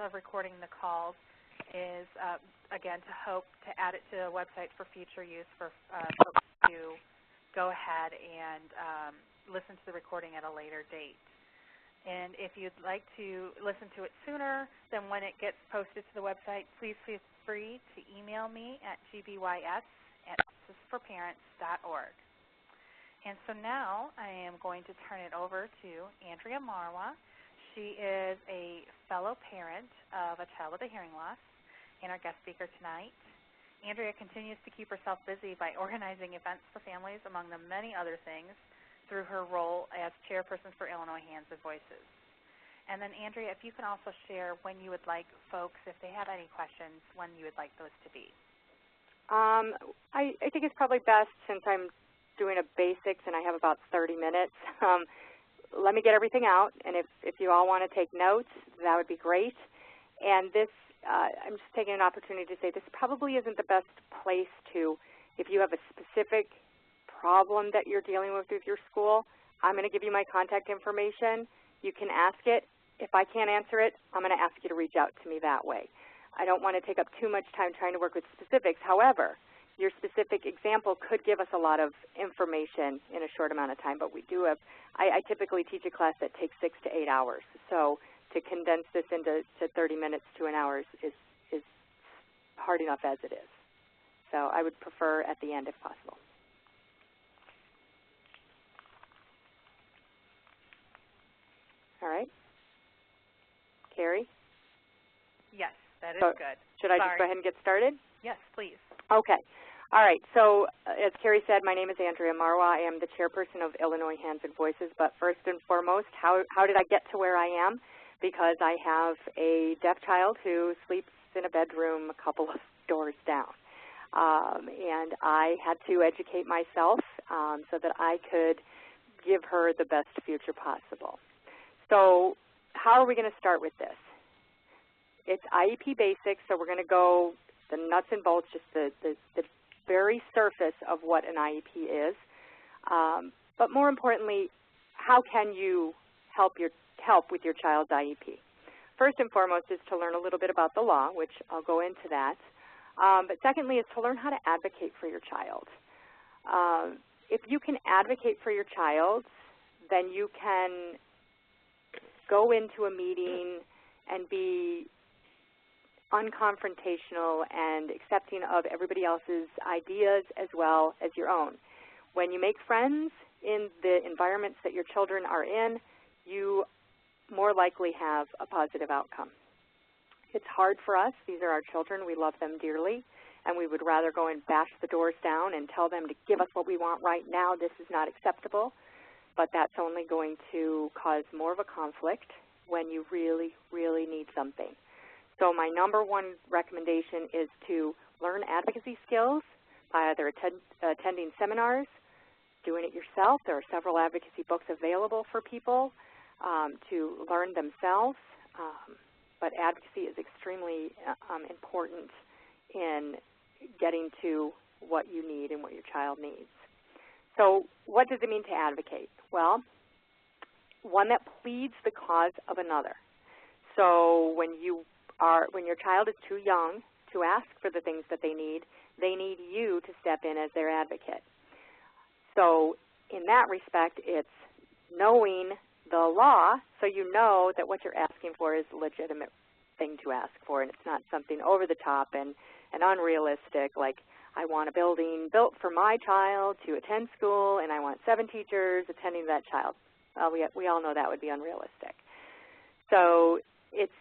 of recording the calls is, again, to hope to add it to the website for future use for folks to go ahead and listen to the recording at a later date. And if you'd like to listen to it sooner than when it gets posted to the website, please feel free to email me at gbys@justiceforparents.org. And so now I am going to turn it over to Andrea Marwa. She is a fellow parent of a child with a hearing loss and our guest speaker tonight. Andrea continues to keep herself busy by organizing events for families, among the many other things, through her role as chairperson for Illinois Hands and Voices. And then, Andrea, if you can also share when you would like folks, if they have any questions, when you would like those to be. I think it's probably best, since I'm doing a basics and I have about 30 minutes, let me get everything out, and if you all want to take notes, that would be great. And this, I'm just taking an opportunity to say this probably isn't the best place to, if you have a specific problem that you're dealing with your school, I'm going to give you my contact information. You can ask it. If I can't answer it, I'm going to ask you to reach out to me that way. I don't want to take up too much time trying to work with specifics. However, your specific example could give us a lot of information in a short amount of time, but we do have, I typically teach a class that takes 6 to 8 hours. So to condense this into 30 minutes to an hour is hard enough as it is. So I would prefer at the end if possible. All right. Carrie? Yes, that is good. Should I just go ahead and get started? Yes, please. Okay. All right. So as Carrie said, my name is Andrea Marwa. I am the chairperson of Illinois Hands and Voices. But first and foremost, how did I get to where I am? Because I have a deaf child who sleeps in a bedroom a couple of doors down. And I had to educate myself so that I could give her the best future possible. So how are we going to start with this? It's IEP basics, so we're going to go the nuts and bolts, just the very surface of what an IEP is. But more importantly, how can you help with your child's IEP? First and foremost is to learn a little bit about the law, which I'll go into that. But secondly is to learn how to advocate for your child. If you can advocate for your child, then you can go into a meeting and be unconfrontational and accepting of everybody else's ideas as well as your own. When you make friends in the environments that your children are in, you more likely have a positive outcome. It's hard for us. These are our children. We love them dearly, and we would rather go and bash the doors down and tell them to give us what we want right now. This is not acceptable. But that's only going to cause more of a conflict when you really, really need something. So my number one recommendation is to learn advocacy skills by either attending seminars, doing it yourself. There are several advocacy books available for people to learn themselves. But advocacy is extremely important in getting to what you need and what your child needs. So what does it mean to advocate? Well, one that pleads the cause of another. So when your child is too young to ask for the things that they need you to step in as their advocate. So in that respect, it's knowing the law so you know that what you're asking for is a legitimate thing to ask for, and it's not something over the top and unrealistic, like I want a building built for my child to attend school, and I want 7 teachers attending that child. Well, we all know that would be unrealistic. So it's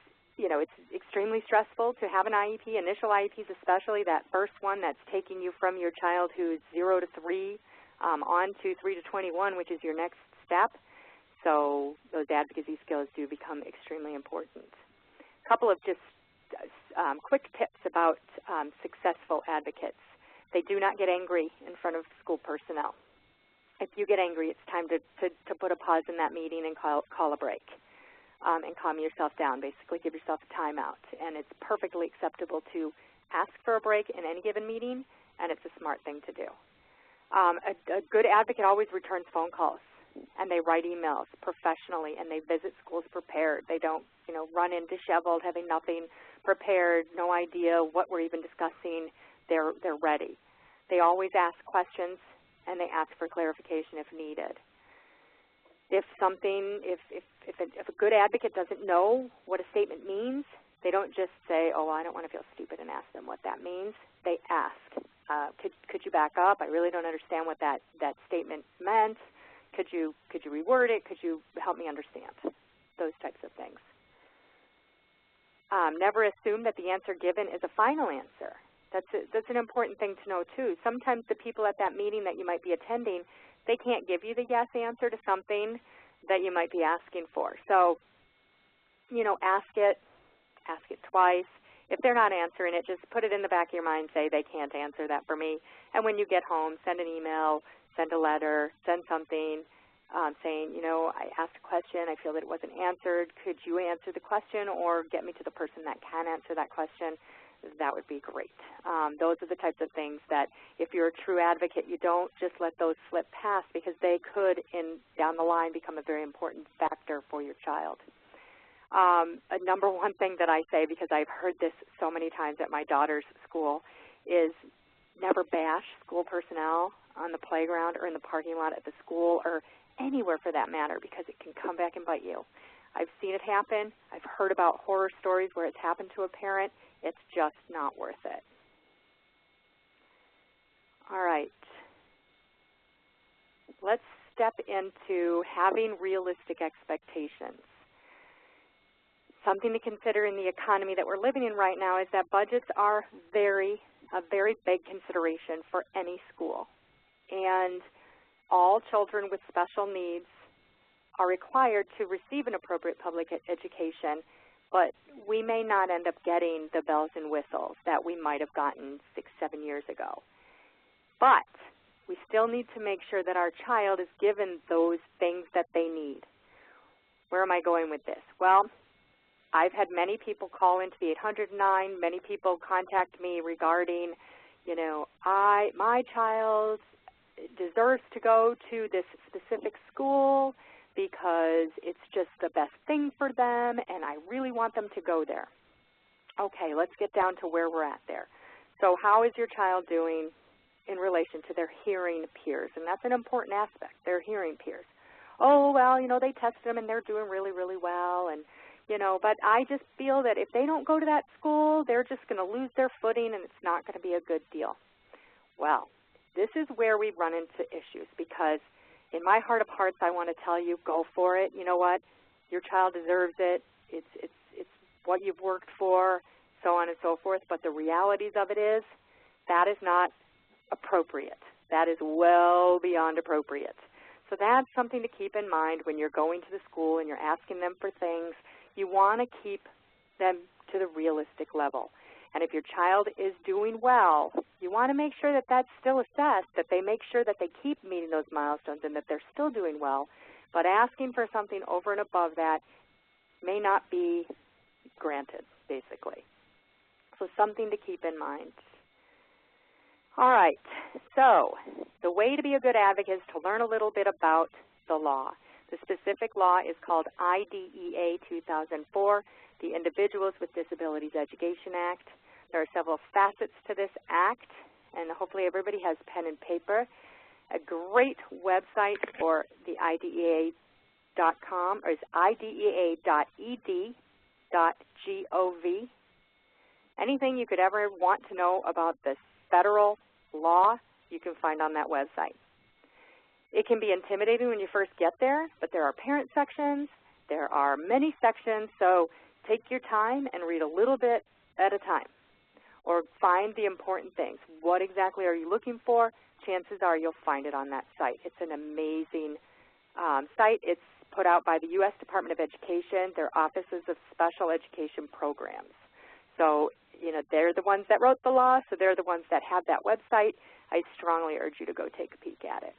extremely stressful to have an IEP, initial IEPs especially, that first one that's taking you from your child who's 0 to 3 on to 3 to 21, which is your next step. So those advocacy skills do become extremely important. A couple of just quick tips about successful advocates. They do not get angry in front of school personnel. If you get angry, it's time to put a pause in that meeting and call a break and calm yourself down, basically give yourself a timeout. And it's perfectly acceptable to ask for a break in any given meeting, and it's a smart thing to do. A good advocate always returns phone calls. and they write emails professionally, and they visit schools prepared. They don't, run in disheveled, having nothing prepared, no idea what we're even discussing. They're ready. They always ask questions, and they ask for clarification if needed. If a good advocate doesn't know what a statement means, they don't just say, oh, I don't want to feel stupid, and ask them what that means. They ask, could you back up? I really don't understand what that statement meant. Could you reword it? Could you help me understand? Those types of things. Never assume that the answer given is a final answer. That's an important thing to know, too. Sometimes the people at that meeting that you might be attending, they can't give you the yes answer to something that you might be asking for. So, ask it twice. If they're not answering it, just put it in the back of your mind, say they can't answer that for me. And when you get home, send an email, send a letter, send something saying, I asked a question, I feel that it wasn't answered. Could you answer the question or get me to the person that can answer that question? That would be great. Those are the types of things that if you're a true advocate, you don't just let those slip past, because they could, down the line, become a very important factor for your child. A number one thing that I say, because I've heard this so many times at my daughter's school, is never bash school personnel on the playground or in the parking lot at the school or anywhere for that matter, because it can come back and bite you. I've seen it happen. I've heard about horror stories where it's happened to a parent. It's just not worth it. All right. Let's step into having realistic expectations. Something to consider in the economy that we're living in right now is that budgets are a very big consideration for any school. And all children with special needs are required to receive an appropriate public education, but we may not end up getting the bells and whistles that we might have gotten 6, 7 years ago. But we still need to make sure that our child is given those things that they need. Where am I going with this? Well, I've had many people call into the 809, many people contact me regarding, my child deserves to go to this specific school because it's just the best thing for them, and I really want them to go there. Okay, let's get down to where we're at there. So how is your child doing in relation to their hearing peers? And that's an important aspect, their hearing peers. Oh, well, they tested them and they're doing really, really well, and but I just feel that if they don't go to that school, they're just going to lose their footing and it's not going to be a good deal. Well, this is where we run into issues, because in my heart of hearts, I want to tell you, go for it. You know what? Your child deserves it. It's what you've worked for, so on and so forth. But the realities of it is that is not appropriate. That is well beyond appropriate. So that's something to keep in mind when you're going to the school and you're asking them for things. You want to keep them to the realistic level. And if your child is doing well, you want to make sure that that's still assessed, that they make sure that they keep meeting those milestones and that they're still doing well. But asking for something over and above that may not be granted, basically. So something to keep in mind. All right, so the way to be a good advocate is to learn a little bit about the law. The specific law is called IDEA 2004, the Individuals with Disabilities Education Act. There are several facets to this act, and hopefully everybody has pen and paper. A great website for the IDEA.com is idea.ed.gov. Anything you could ever want to know about this federal law, you can find on that website. It can be intimidating when you first get there, but there are parent sections, there are many sections, so take your time and read a little bit at a time, or find the important things. What exactly are you looking for? Chances are you'll find it on that site. It's an amazing site. It's put out by the U.S. Department of Education, their Offices of Special Education Programs. So, they're the ones that wrote the law, so they're the ones that have that website. I strongly urge you to go take a peek at it.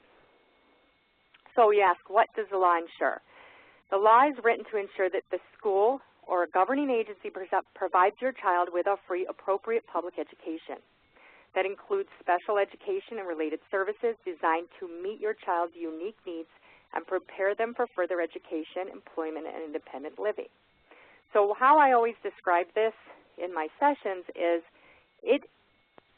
So we ask, what does the law ensure? The law is written to ensure that the school or a governing agency provides your child with a free, appropriate public education. That includes special education and related services designed to meet your child's unique needs and prepare them for further education, employment, and independent living. So how I always describe this in my sessions is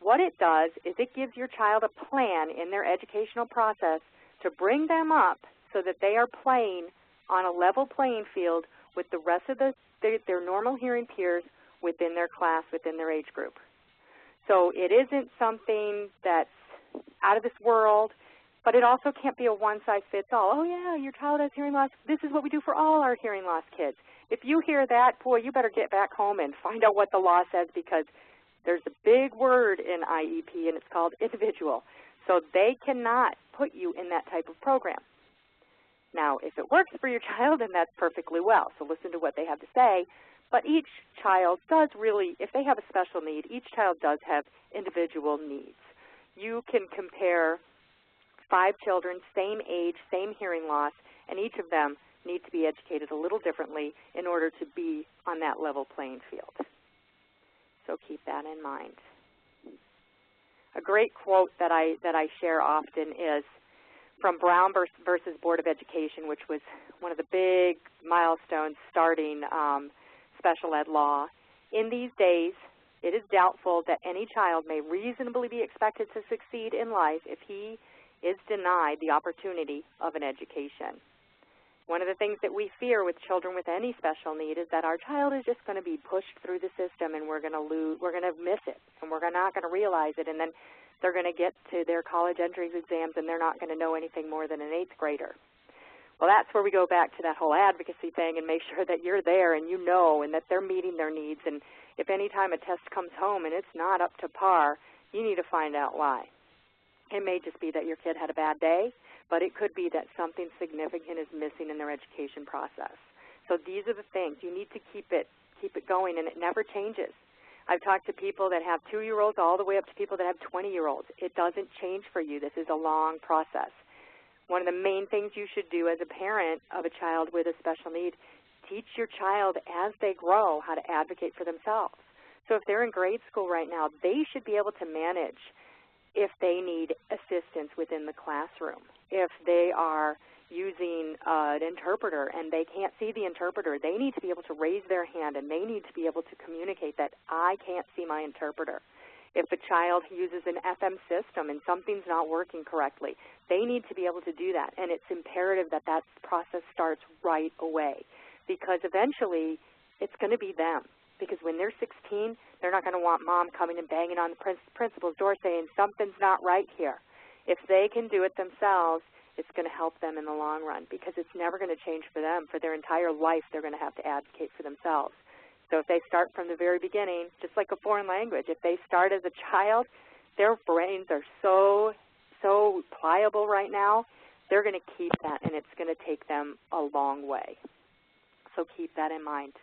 what it does is it gives your child a plan in their educational process to bring them up so that they are playing on a level playing field with the rest of their normal hearing peers within their class, within their age group. So it isn't something that's out of this world, but it also can't be a one-size-fits-all. Oh, yeah, your child has hearing loss. This is what we do for all our hearing loss kids. If you hear that, boy, you better get back home and find out what the law says, because there's a big word in IEP, and it's called individual. So they cannot put you in that type of program. Now, if it works for your child, then that's perfectly well. So listen to what they have to say. But each child does really, if they have a special need, each child does have individual needs. You can compare 5 children, same age, same hearing loss, and each of them need to be educated a little differently in order to be on that level playing field. So keep that in mind. A great quote that I share often is from Brown versus Board of Education, which was one of the big milestones starting special ed law. In these days, it is doubtful that any child may reasonably be expected to succeed in life if he is denied the opportunity of an education. One of the things that we fear with children with any special need is that our child is just going to be pushed through the system, and we're going to miss it, and we're not going to realize it, and then they're going to get to their college entrance exams and they're not going to know anything more than an 8th grader. Well, that's where we go back to that whole advocacy thing and make sure that you're there and you know and that they're meeting their needs. And if any time a test comes home and it's not up to par, you need to find out why. It may just be that your kid had a bad day, but it could be that something significant is missing in their education process. So these are the things. You need to keep it going, and it never changes. I've talked to people that have 2-year-olds all the way up to people that have 20-year-olds. It doesn't change for you. This is a long process. One of the main things you should do as a parent of a child with a special need, teach your child as they grow how to advocate for themselves. So if they're in grade school right now, they should be able to manage if they need assistance within the classroom. If they are using an interpreter and they can't see the interpreter, they need to be able to raise their hand and they need to be able to communicate that I can't see my interpreter. If a child uses an FM system and something's not working correctly, they need to be able to do that. And it's imperative that that process starts right away, because eventually it's going to be them. Because when they're 16, they're not going to want mom coming and banging on the principal's door saying something's not right here. If they can do it themselves, it's going to help them in the long run, because it's never going to change for them. For their entire life, they're going to have to advocate for themselves. So if they start from the very beginning, just like a foreign language, if they start as a child, their brains are so pliable right now, they're going to keep that, and it's going to take them a long way. So keep that in mind.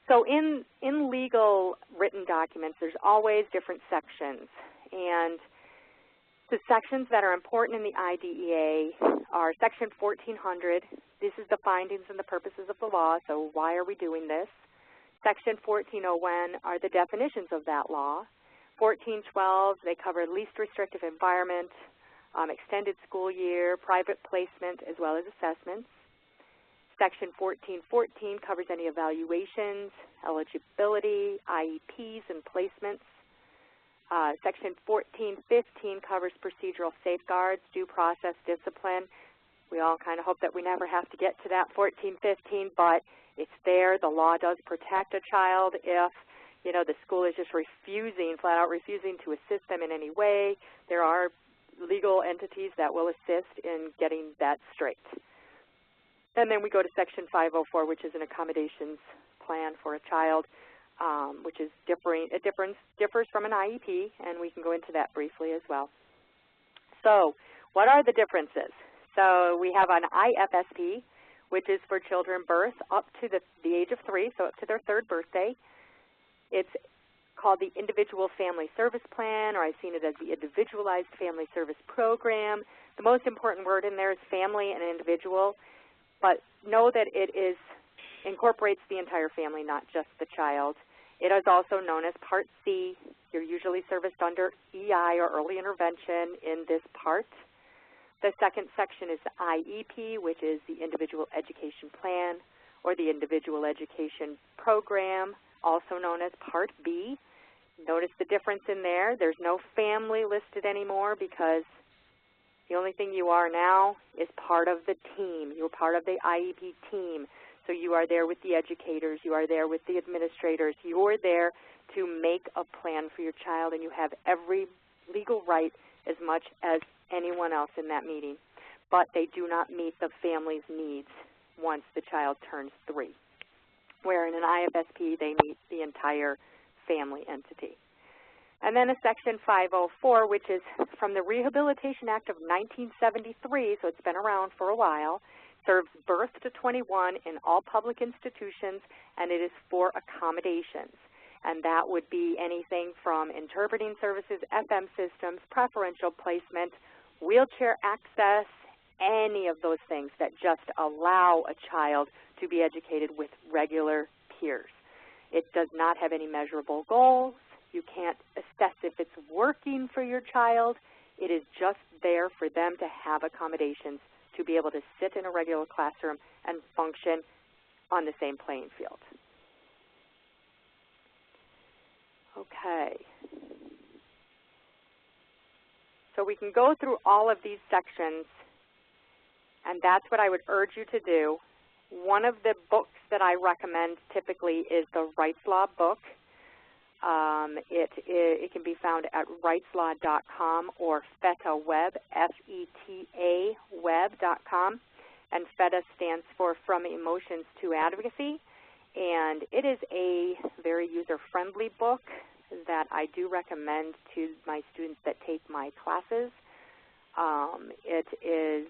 So in legal written documents, there's always different sections. And the sections that are important in the IDEA are Section 1400. This is the findings and the purposes of the law, so why are we doing this? Section 1401 are the definitions of that law. 1412, they cover least restrictive environment, extended school year, private placement, as well as assessments. Section 1414 covers any evaluations, eligibility, IEPs, and placements. Section 1415 covers procedural safeguards, due process, discipline. We all kind of hope that we never have to get to that 1415, but it's there. The law does protect a child if, you know, the school is just refusing, flat out refusing to assist them in any way. There are legal entities that will assist in getting that straight. And then we go to Section 504, which is an accommodations plan for a child, which is differing. It differs from an IEP, and we can go into that briefly as well. So what are the differences? So we have an IFSP, which is for children birth up to the age of 3, so up to their 3rd birthday. It's called the Individual Family Service Plan, or I've seen it as the Individualized Family Service Program. The most important word in there is family and individual, but know that it incorporates the entire family, not just the child. It is also known as Part C. You're usually serviced under EI, or early intervention, in this part. The second section is the IEP, which is the Individual Education Plan or the Individual Education Program, also known as Part B. Notice the difference in there. There's no family listed anymore because the only thing you are now is part of the team. You're part of the IEP team. So you are there with the educators. You are there with the administrators. You are there to make a plan for your child, and you have every legal right as much as anyone else in that meeting. But they do not meet the family's needs once the child turns 3, where in an IFSP they meet the entire family entity. And then a Section 504, which is from the Rehabilitation Act of 1973, so it's been around for a while, serves birth to 21 in all public institutions, and it is for accommodations. And that would be anything from interpreting services, FM systems, preferential placement, wheelchair access, any of those things that just allow a child to be educated with regular peers. It does not have any measurable goals. You can't assess if it's working for your child. It is just there for them to have accommodations to be able to sit in a regular classroom and function on the same playing field. Okay. So we can go through all of these sections, and that's what I would urge you to do. One of the books that I recommend typically is the Rights Law book. It can be found at rightslaw.com or FETA Web, F-E-T-A web.com. And FETA stands for From Emotions to Advocacy. And it is a very user-friendly book that I do recommend to my students that take my classes. It is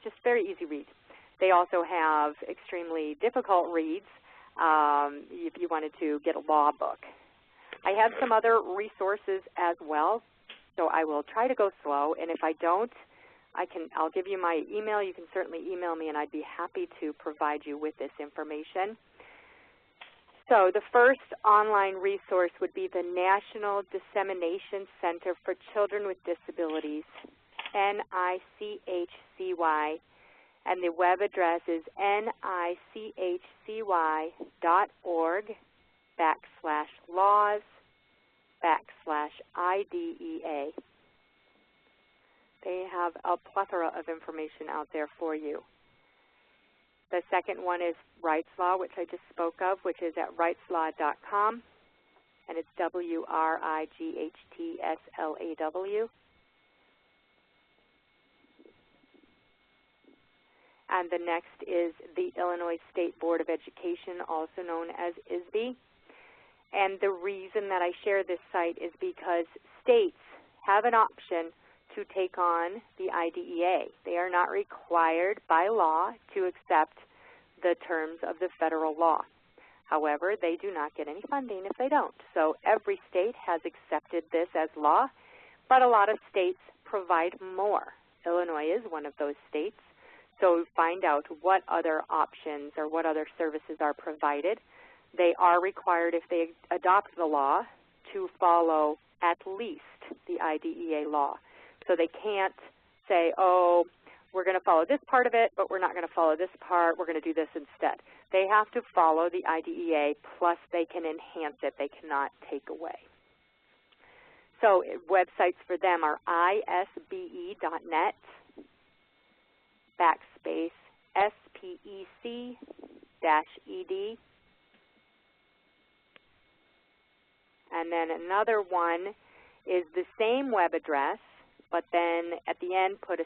just very easy read. They also have extremely difficult reads if you wanted to get a law book. I have some other resources as well, so I will try to go slow, and if I don't, I'll give you my email. You can certainly email me, and I'd be happy to provide you with this information. So the first online resource would be the National Dissemination Center for Children with Disabilities, NICHCY, and the web address is nichcy.org/laws/IDEA. They have a plethora of information out there for you. The second one is Rights Law, which I just spoke of, which is at rightslaw.com, and it's WRIGHTSLAW. And the next is the Illinois State Board of Education, also known as ISBE. And the reason that I share this site is because states have an option to take on the IDEA. They are not required by law to accept the terms of the federal law. However, they do not get any funding if they don't. So every state has accepted this as law, but a lot of states provide more. Illinois is one of those states. So find out what other options or what other services are provided. They are required, if they adopt the law, to follow at least the IDEA law. So they can't say, oh, we're going to follow this part of it, but we're not going to follow this part. We're going to do this instead. They have to follow the IDEA, plus they can enhance it. They cannot take away. So websites for them are isbe.net /SPEC-ED. And then another one is the same web address, but then at the end put a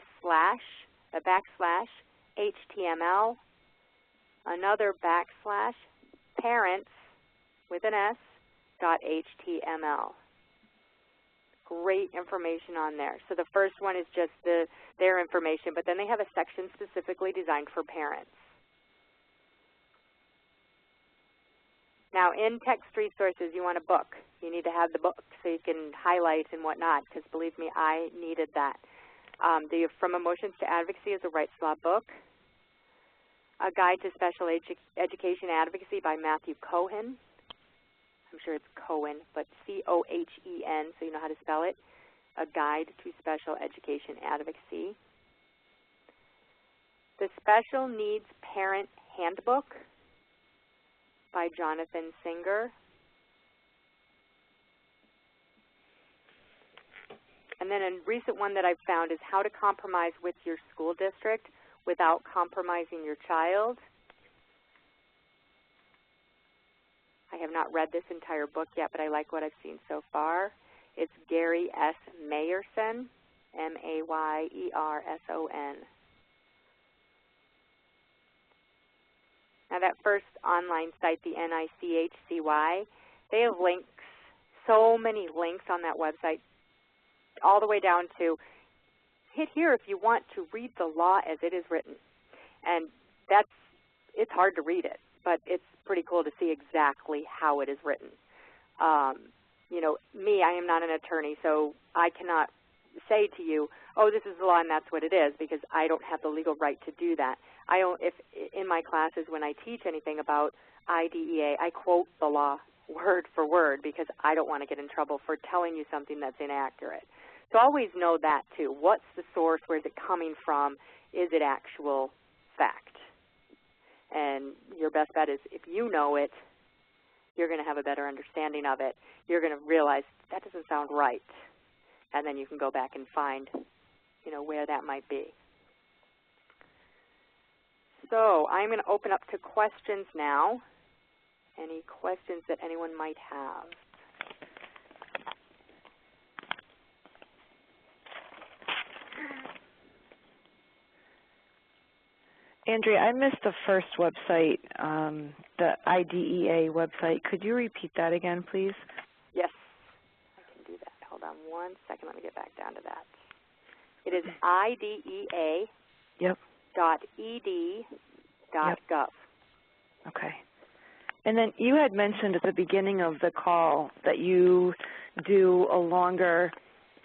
backslash, HTML, another backslash, parents with an S, .html. Great information on there. So the first one is just their information, but then they have a section specifically designed for parents. Now, in text resources, you want a book. You need to have the book so you can highlight and whatnot, because believe me, I needed that. The From Emotions to Advocacy is a Rights Law book. A Guide to Special Education Advocacy by Matthew Cohen. I'm sure it's Cohen, but C-O-H-E-N, so you know how to spell it. A Guide to Special Education Advocacy. The Special Needs Parent Handbook by Jonathan Singer. And then a recent one that I've found is How to Compromise with Your School District Without Compromising Your Child. I have not read this entire book yet, but I like what I've seen so far. It's Gary S. Mayerson, M-A-Y-E-R-S-O-N. Now that first online site, the NICHCY, they have links, so many links on that website, all the way down to hit here if you want to read the law as it is written. And it's hard to read it, but it's pretty cool to see exactly how it is written. You know, me, I am not an attorney, so I cannot say to you, oh, this is the law and that's what it is, because I don't have the legal right to do that. If in my classes when I teach anything about IDEA, I quote the law word for word because I don't want to get in trouble for telling you something that's inaccurate. So always know that too. What's the source? Where is it coming from? Is it actual fact? And your best bet is if you know it, you're going to have a better understanding of it. You're going to realize that doesn't sound right. And then you can go back and find, you know, where that might be. So I'm going to open up to questions now. Any questions that anyone might have? Andrea, I missed the first website, the IDEA website. Could you repeat that again, please? Yes, I can do that. Hold on one second. Let me get back down to that. It is IDEA.ed.gov. Okay. And then you had mentioned at the beginning of the call that you do a longer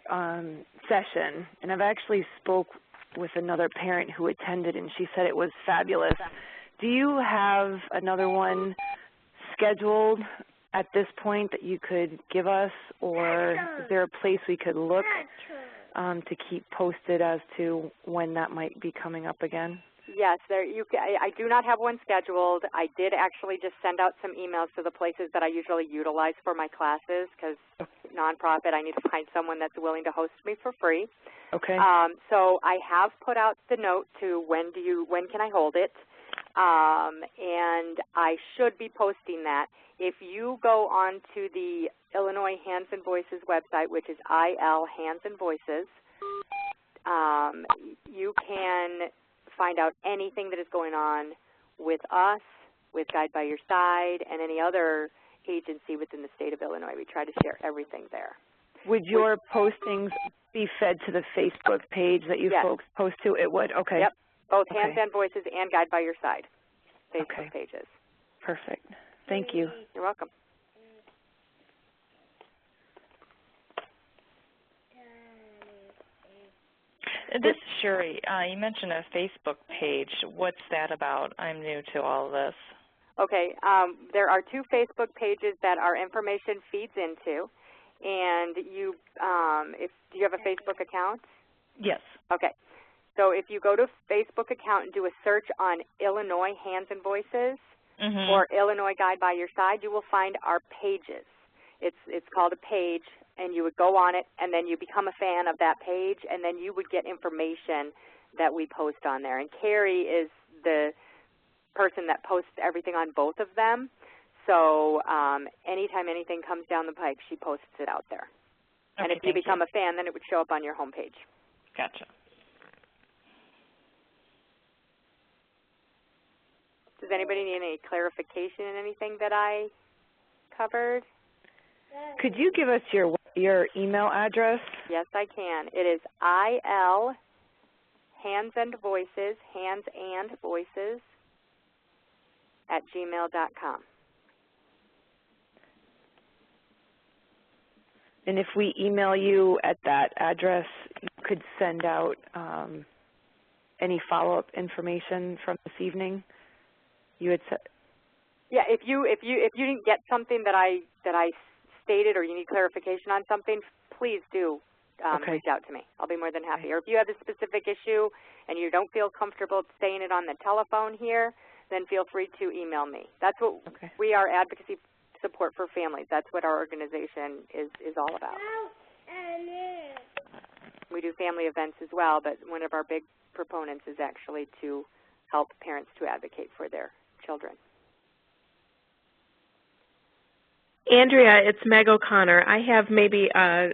session, and I've actually spoke with another parent who attended, and she said it was fabulous. Do you have another one scheduled at this point that you could give us, or is there a place we could look to keep posted as to when that might be coming up again? Yes, I do not have one scheduled. I did actually just send out some emails to the places that I usually utilize for my classes because nonprofit, I need to find someone that's willing to host me for free. Okay. So I have put out the note to when can I hold it, and I should be posting that. If you go on to the Illinois Hands and Voices website, which is IL Hands and Voices, you can find out anything that is going on with us, with Guide by Your Side, and any other agency within the state of Illinois. We try to share everything there. Would your postings be fed to the Facebook page that you folks post to? It would? Okay. Yep, both Hands and Voices and Guide by Your Side Facebook pages. Perfect. Thank you. You're welcome. This is Shuri. You mentioned a Facebook page. What's that about? I'm new to all of this. Okay. There are two Facebook pages that our information feeds into. And do you have a Facebook account? Yes. Okay. So if you go to Facebook account and do a search on Illinois Hands and Voices or Illinois Guide by Your Side, you will find our pages. It's called a page, and you would go on it, and then you become a fan of that page, and then you would get information that we post on there. And Carrie is the person that posts everything on both of them. So anytime anything comes down the pike, she posts it out there. And if you become a fan, then it would show up on your homepage. Gotcha. Does anybody need any clarification in anything that I covered? Could you give us your email address? Yes, I can. It is IL Hands and Voices @gmail.com. And if we email you at that address, you could send out any follow-up information from this evening. You had said. Yeah, if you didn't get something that I stated, or you need clarification on something, please do reach out to me. I'll be more than happy. Or if you have a specific issue and you don't feel comfortable saying it on the telephone here, then feel free to email me. That's what we are, advocacy support for families. That's what our organization is all about. We do family events as well, but one of our big proponents is actually to help parents to advocate for their children. Andrea, it's Meg O'Connor. I have maybe a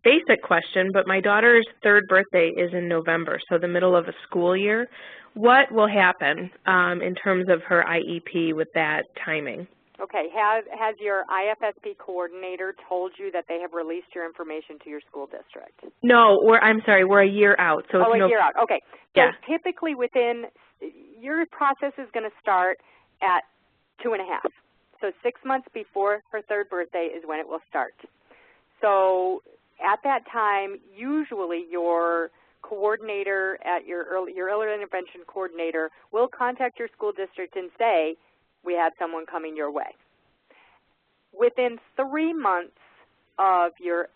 basic question, but my daughter's 3rd birthday is in November, so the middle of a school year. What will happen in terms of her IEP with that timing? Okay. Has your IFSP coordinator told you that they have released your information to your school district? No, I'm sorry, we're a year out. So it's a year out. Okay. So yeah. Typically within, your process is going to start at 2.5. So 6 months before her 3rd birthday is when it will start. So at that time, usually your coordinator at your early intervention coordinator will contact your school district and say, we have someone coming your way. Within 3 months of your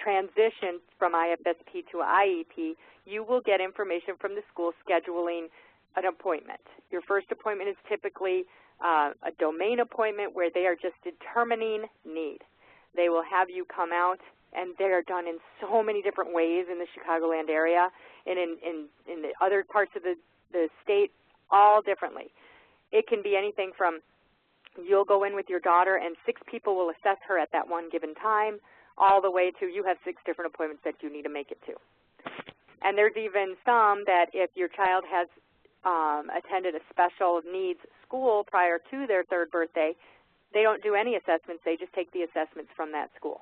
transition from IFSP to IEP, you will get information from the school scheduling an appointment. Your first appointment is typically a domain appointment where they are just determining need. They will have you come out, and they are done in so many different ways in the Chicagoland area and in the other parts of the state, all differently. It can be anything from you'll go in with your daughter and 6 people will assess her at that one given time, all the way to you have 6 different appointments that you need to make it to. And there's even some that if your child has attended a special needs school prior to their 3rd birthday, they don't do any assessments. They just take the assessments from that school.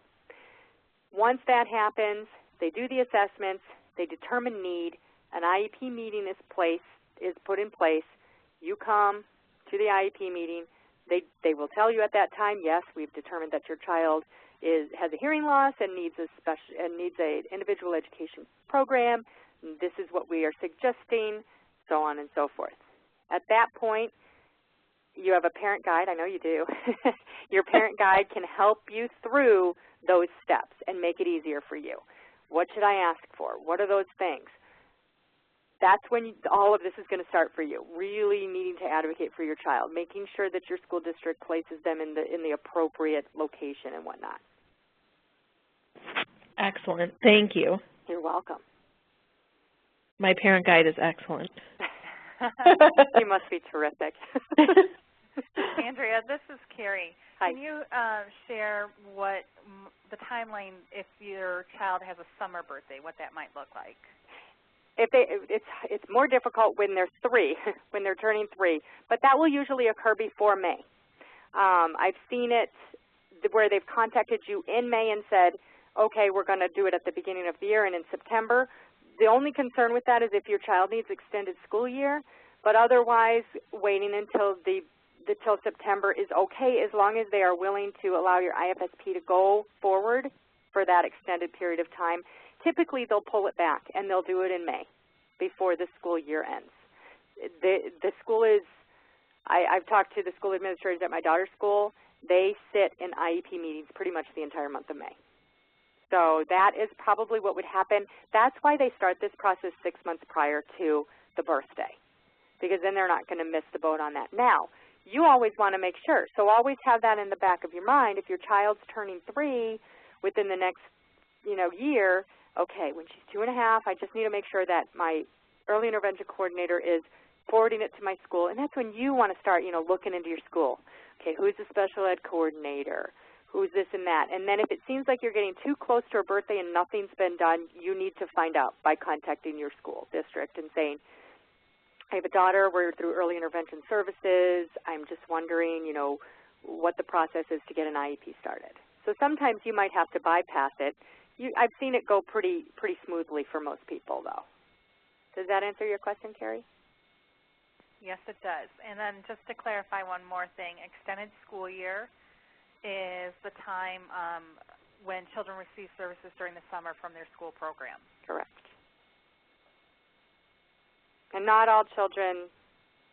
Once that happens, they do the assessments, they determine need, an IEP meeting is put in place. You come to the IEP meeting. They will tell you at that time, yes, we've determined that your child has a hearing loss and needs an individual education program. This is what we are suggesting, so on and so forth. At that point, you have a parent guide. I know you do. Your parent guide can help you through those steps and make it easier for you. What should I ask for? What are those things? That's when all of this is going to start for you, really needing to advocate for your child, making sure that your school district places them in the appropriate location and whatnot. Excellent. Thank you. You're welcome. My parent guide is excellent. You must be terrific. Andrea, this is Carrie. Hi. Can you share what the timeline if your child has a summer birthday, what that might look like? It's more difficult when they're 3, when they're turning 3, but that will usually occur before May. I've seen it where they've contacted you in May and said, okay, we're going to do it at the beginning of the year and in September. The only concern with that is if your child needs extended school year, but otherwise waiting until September is okay as long as they are willing to allow your IFSP to go forward for that extended period of time. Typically, they'll pull it back, and they'll do it in May before the school year ends. The school is, I've talked to the school administrators at my daughter's school. They sit in IEP meetings pretty much the entire month of May. So that is probably what would happen. That's why they start this process 6 months prior to the birthday, because then they're not going to miss the boat on that. Now, you always want to make sure. So always have that in the back of your mind. If your child's turning 3 within the next year, okay, when she's 2.5, I just need to make sure that my early intervention coordinator is forwarding it to my school. And that's when you want to start, looking into your school. Okay, who's the special ed coordinator? Who's this and that? And then if it seems like you're getting too close to her birthday and nothing's been done, you need to find out by contacting your school district and saying, I have a daughter, we're through early intervention services. I'm just wondering, what the process is to get an IEP started. So sometimes you might have to bypass it. I've seen it go pretty smoothly for most people, though. Does that answer your question, Carrie? Yes, it does. And then just to clarify one more thing, extended school year is the time when children receive services during the summer from their school program. Correct. And not all children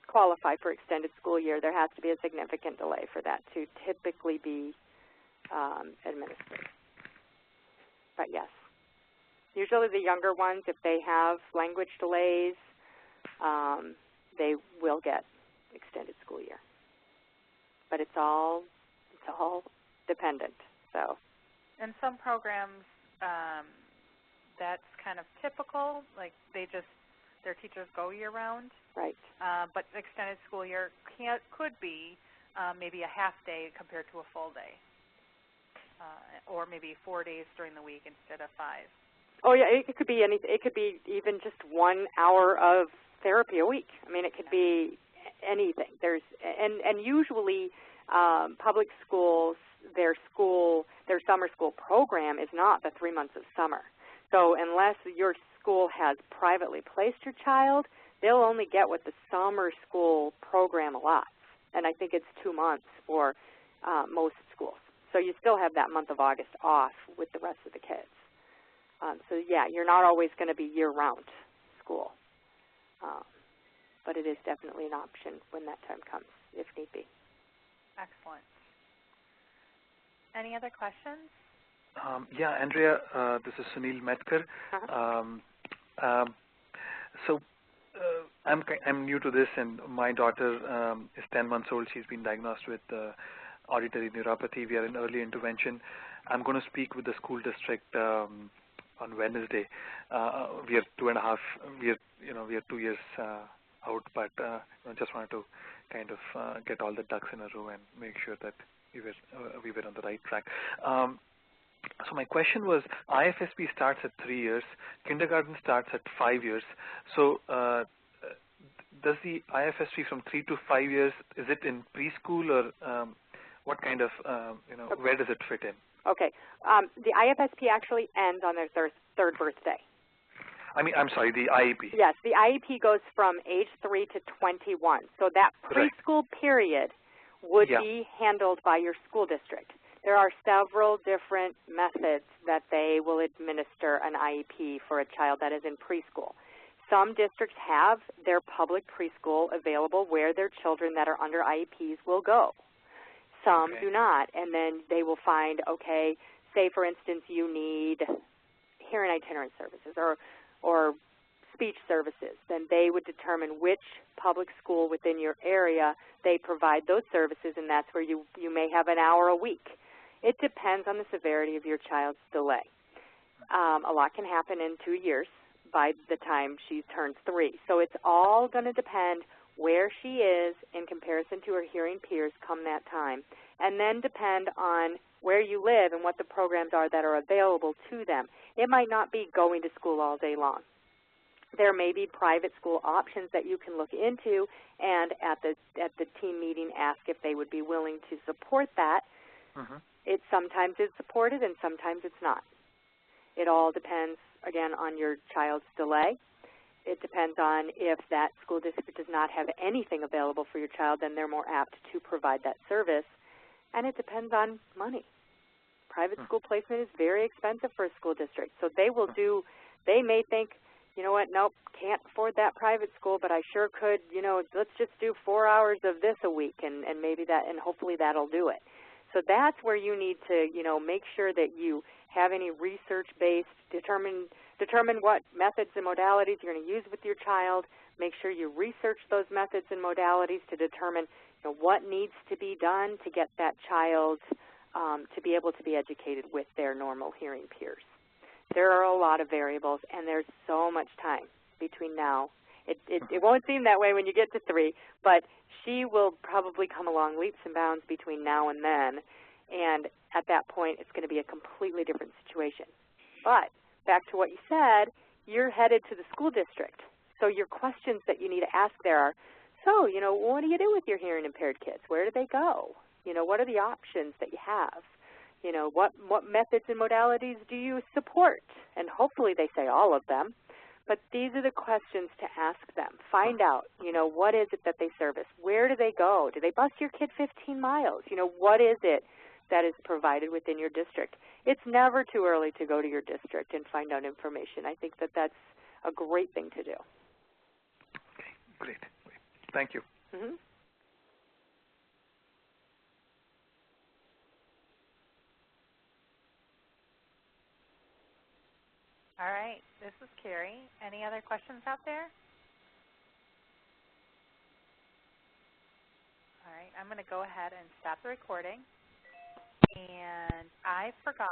qualify for extended school year. There has to be a significant delay for that to typically be administered. But yes. Usually the younger ones, if they have language delays, they will get extended school year. But it's all dependent. So. In some programs, that's kind of typical. Like their teachers go year round. Right. But extended school year could be maybe a half day compared to a full day, or maybe 4 days during the week instead of 5. Oh yeah, it could be anything. It could be even just 1 hour of therapy a week. I mean, it could be anything. And usually public schools, their summer school program is not the 3 months of summer. So unless your school has privately placed your child, they'll only get what the summer school program allots. And I think it's 2 months for most schools. So you still have that month of August off with the rest of the kids. So yeah, you're not always going to be year-round school. But it is definitely an option when that time comes, if need be. Excellent. Any other questions? Yeah, Andrea, this is Sunil Metkar. So I'm new to this, and my daughter is 10 months old. She's been diagnosed with auditory neuropathy. We are in early intervention. I'm going to speak with the school district on Wednesday. We are 2.5. We are 2 years out, but I just wanted to kind of get all the ducks in a row and make sure that we were on the right track. So my question was, IFSP starts at 3 years, kindergarten starts at 5 years. So does the IFSP from 3 to 5 years, is it in preschool, or what kind of, where does it fit in? Okay. The IFSP actually ends on their third birthday. I'm sorry, the IEP. Yes, the IEP goes from age 3 to 21. So that preschool period would be handled by your school district. There are several different methods that they will administer an IEP for a child that is in preschool. Some districts have their public preschool available where their children that are under IEPs will go. Some do not, and then they will find, okay, say for instance you need hearing itinerant services or speech services, then they would determine which public school within your area they provide those services, and that's where you may have an hour a week. It depends on the severity of your child's delay. A lot can happen in 2 years by the time she turns 3. So it's all going to depend where she is in comparison to her hearing peers come that time, and then depend on where you live and what the programs are that are available to them. It might not be going to school all day long. There may be private school options that you can look into, and at the team meeting ask if they would be willing to support that. It sometimes is supported and sometimes it's not. It all depends, again, on your child's delay. It depends on if that school district does not have anything available for your child, then they're more apt to provide that service. And it depends on money. Private school placement is very expensive for a school district. So they may think, you know what, nope, can't afford that private school, but I sure could, let's just do 4 hours of this a week, and maybe that, and hopefully that'll do it. So that's where you need to, make sure that you have any research-based, determine what methods and modalities you're going to use with your child. Make sure you research those methods and modalities to determine what needs to be done to get that child to be able to be educated with their normal hearing peers. There are a lot of variables, and there's so much time between now. It won't seem that way when you get to 3, but she will probably come along leaps and bounds between now and then, and at that point it's going to be a completely different situation. But back to what you said, you're headed to the school district. So your questions that you need to ask there are, so, what do you do with your hearing impaired kids? Where do they go? What are the options that you have? What methods and modalities do you support? And hopefully they say all of them. But these are the questions to ask them. Find out, what is it that they service? Where do they go? Do they bus your kid 15 miles? What is it that is provided within your district? It's never too early to go to your district and find out information. I think that that's a great thing to do. Okay, great. Thank you. All right, this is Carrie. Any other questions out there? All right, I'm going to go ahead and stop the recording. And I forgot